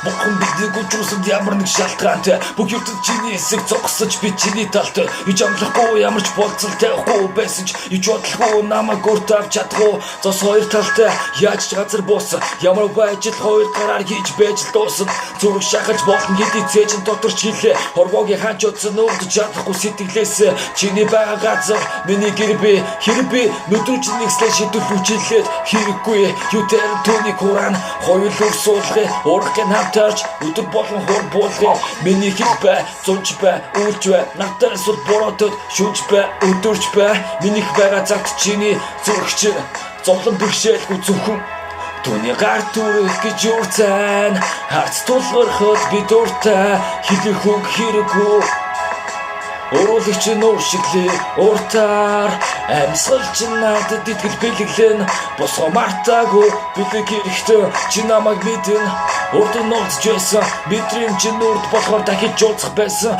Бурхан биднийг өчрөөсөнд ямар нэг шалтгаантай бүх ертөнд чиний эсрэг зогсож би чиний талд иж амлахгүй ямар ч болцол тавихгүй байсан ч иж бодлого намайг өртөв чадахгүй зос хоёр талтай яаж ч газар буусан ямар байж л хоёр гараар хийж байж л дуусан зүрх шахаж болно гэдгийг цээжин дотор ч хэлээ хорвоогийн хаач утсан өвдөж чадахгүй сэтгэлээс чиний байгаа газар миний гэр би нүдрүүч нэгслээ шийдвэрлэж хэлээд хэрэггүй юу тэр түүний хураан хоёул өрсуулгын ургын хамтарч өдөр болгон хур буулгын миний хэл бай зунж бай үйлч бай надаас бол боротод шүнж бай өдөрч бай минийх байгаа цагт чиний зүрхч зовлон бэрхшээлгүй зөвхөн түүний гар түрэх гэж юурцайн харц тулгархад би дуртай хэлэх үг хэрэггүй Уруулагч нуур шиглээ уртаар амьсгал чи надад итгэл бэлэглэн босгоо мартаагүй бэлэг хэрэгтэй чи намайг мэдэн урд нь нууцж байсан бидрийн чи нүрд болохоор дахиж уулзах байсан